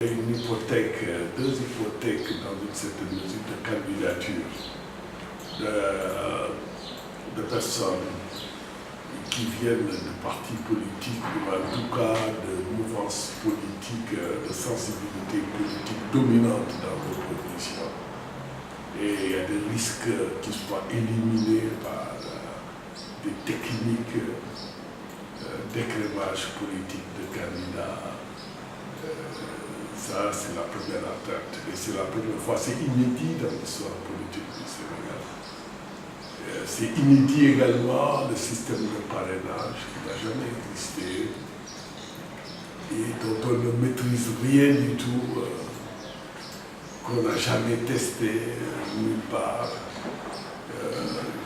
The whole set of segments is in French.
Une hypothèque, deux hypothèques dans une certaine mesure de candidature de personnes qui viennent de partis politiques ou en tout cas de mouvances politiques, de sensibilité politique dominante dans l'opposition. Et il y a des risques qui soient éliminés par des techniques d'écrémage politique de candidats. Ça, c'est la première atteinte. Et c'est la première fois, c'est inédit dans l'histoire politique du Sénégal. C'est inédit également le système de parrainage qui n'a jamais existé et dont on ne maîtrise rien du tout, qu'on n'a jamais testé nulle part.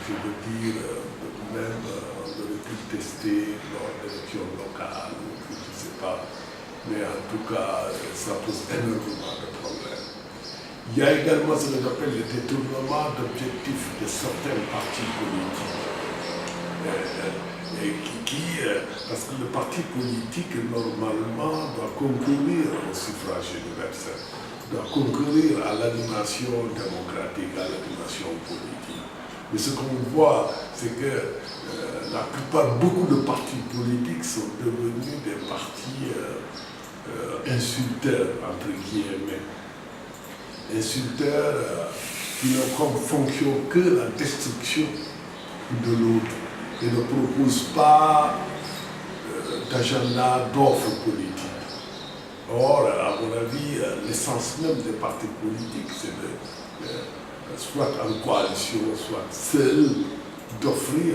Je veux dire, même on aurait pu le tester lors d'élections locales, je ne sais pas. Mais en tout cas, ça pose énormément de problèmes. Il y a également ce que j'appelle le détournement d'objectifs de certains partis politiques. Parce que le parti politique, normalement, doit concourir au suffrage universel, doit concourir à l'animation démocratique, à l'animation politique. Mais ce qu'on voit, c'est que la plupart, beaucoup de partis politiques sont devenus des partis insulteurs, entre guillemets. Insulteurs qui n'ont comme fonction que la destruction de l'autre et ne proposent pas d'agenda, d'offres politiques. Or, à mon avis, l'essence même des partis politiques, c'est de, soit en coalition, soit seul, d'offrir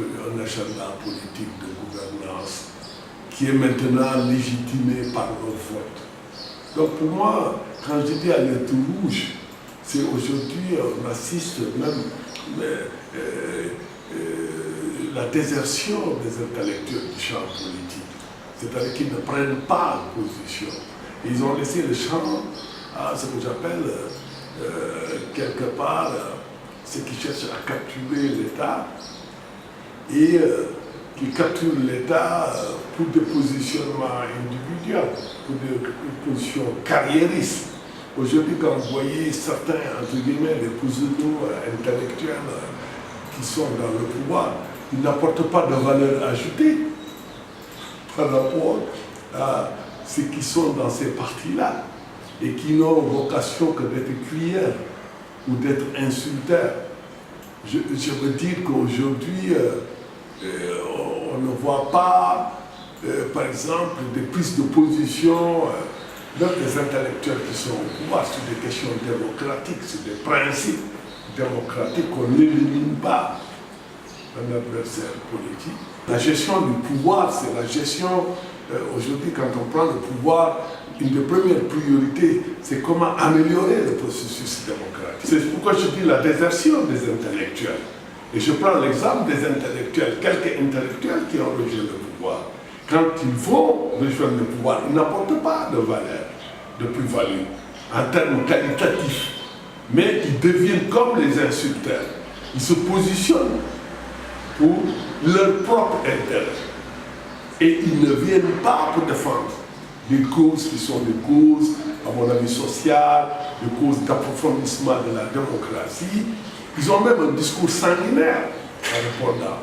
un agenda politique de gouvernance qui est maintenant légitimé par le vote. Donc pour moi, quand je dis alerte rouge, c'est aujourd'hui, on assiste même la désertion des intellectuels du champ politique. C'est-à-dire qu'ils ne prennent pas position. Ils ont laissé le champ à ce que j'appelle quelque part ceux qui cherchent à capturer l'État et qui capturent l'État pour des positionnements individuels, pour des positions carriéristes. Aujourd'hui, quand vous voyez certains, entre guillemets, les pseudo intellectuels qui sont dans le pouvoir, ils n'apportent pas de valeur ajoutée par rapport à ceux qui sont dans ces partis-là et qui n'ont vocation que d'être cuillères ou d'être insulteurs. Je veux dire qu'aujourd'hui, on ne voit pas, par exemple, des prises de position même des intellectuels qui sont au pouvoir sur des questions démocratiques, sur des principes démocratiques qu'on n'élimine pas un adversaire politique. La gestion du pouvoir, c'est la gestion, aujourd'hui quand on prend le pouvoir, une des premières priorités, c'est comment améliorer le processus démocratique. C'est pourquoi je dis la désertion des intellectuels. Et je prends l'exemple des intellectuels, quelques intellectuels qui ont rejoint le pouvoir. Quand ils vont rejoindre le pouvoir, ils n'apportent pas de valeur, de plus-value, en termes qualitatifs. Mais ils deviennent comme les insulteurs. Ils se positionnent pour leur propre intérêt. Et ils ne viennent pas pour défendre des causes qui sont des causes, à mon avis, sociales, des causes d'approfondissement de la démocratie. Ils ont même un discours sanguinaire en répondant.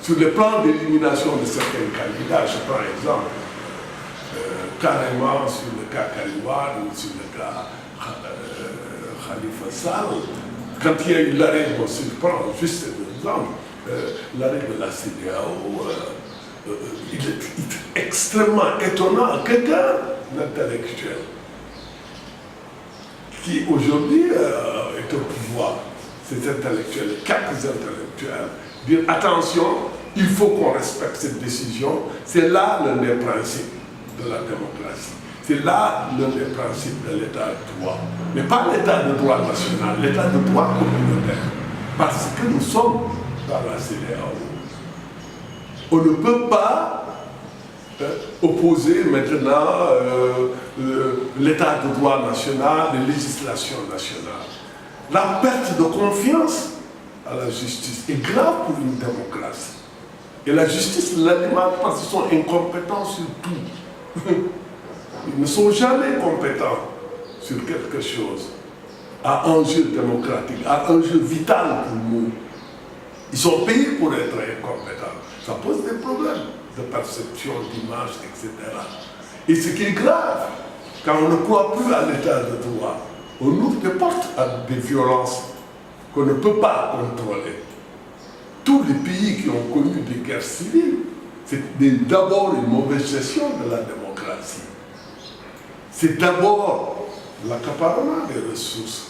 Sur le plan d'élimination de certains candidats, je prends exemple, carrément sur le cas Karim Wade ou sur le cas Khalifa Sall, quand il y a eu l'arrêt, bon, si je prends juste un exemple, l'arrêt de la CEDEAO, il est extrêmement étonnant, quelqu'un d'intellectuel qui aujourd'hui est au pouvoir, ces intellectuels, quelques intellectuels, dire attention, il faut qu'on respecte cette décision. C'est là l'un des principes de la démocratie. C'est là l'un des principes de l'état de droit. Mais pas l'état de droit national, l'état de droit communautaire. Parce que nous sommes dans la CEDEAO. On ne peut pas opposer maintenant l'état de droit national, les législations nationales. La perte de confiance à la justice est grave pour une démocratie. Et la justice l'alimente parce qu'ils sont incompétents sur tout. Ils ne sont jamais compétents sur quelque chose, à enjeu démocratique, à enjeu vital pour nous. Ils sont payés pour être incompétents. Ça pose des problèmes de perception, d'image, etc. Et ce qui est grave, quand on ne croit plus à l'état de droit, on ouvre des portes à des violences qu'on ne peut pas contrôler. Tous les pays qui ont connu des guerres civiles, c'est d'abord une mauvaise gestion de la démocratie. C'est d'abord l'accaparement des ressources.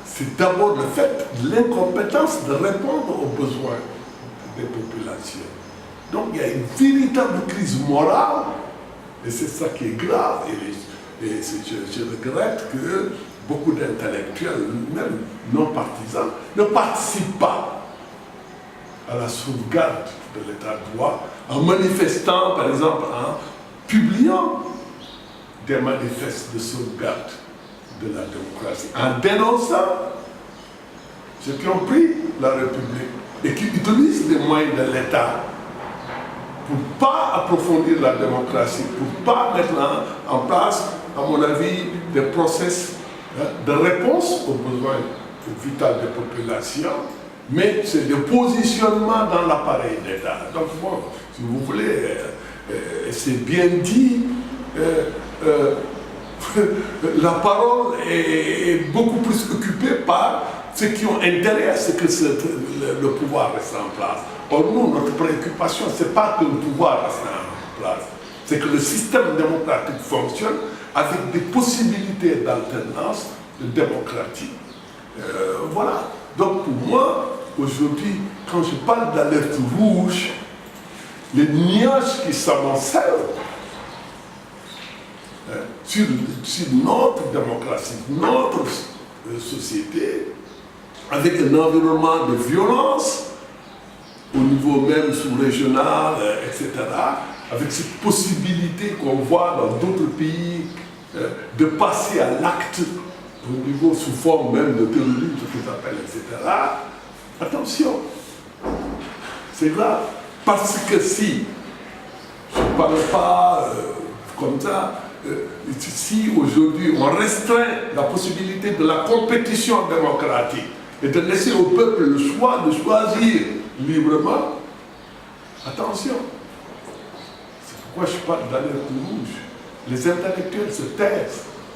C'est d'abord le fait de l'incompétence de répondre aux besoins des populations. Donc il y a une véritable crise morale, et c'est ça qui est grave. Et je regrette que beaucoup d'intellectuels, même non partisans, ne participent pas à la sauvegarde de l'état de droit, en manifestant, par exemple, en publiant des manifestes de sauvegarde de la démocratie, en dénonçant ceux qui ont pris la République et qui utilisent les moyens de l'État pour ne pas approfondir la démocratie, pour ne pas mettre en place, à mon avis, des process de réponse aux besoins vitaux des populations, mais c'est le positionnement dans l'appareil d'État. Donc bon, si vous voulez, c'est bien dit, la parole est beaucoup plus occupée par ceux qui ont intérêt à ce que le pouvoir reste en place. Or nous, notre préoccupation, ce n'est pas que le pouvoir reste en place, c'est que le système démocratique fonctionne avec des possibilités d'alternance démocratique. Voilà. Donc pour moi, aujourd'hui, quand je parle d'alerte rouge, les nuages qui s'amoncellent sur notre démocratie, notre société, avec un environnement de violence, au niveau même sous-régional, etc., avec cette possibilité qu'on voit dans d'autres pays de passer à l'acte au niveau sous forme même de terrorisme, ce qu'ils appellent, etc. Attention, c'est grave. Parce que si, je ne parle pas comme ça, si aujourd'hui on restreint la possibilité de la compétition démocratique et de laisser au peuple le choix de choisir librement, attention. C'est pourquoi je parle d'alerte rouge. Les intellectuels se taisent.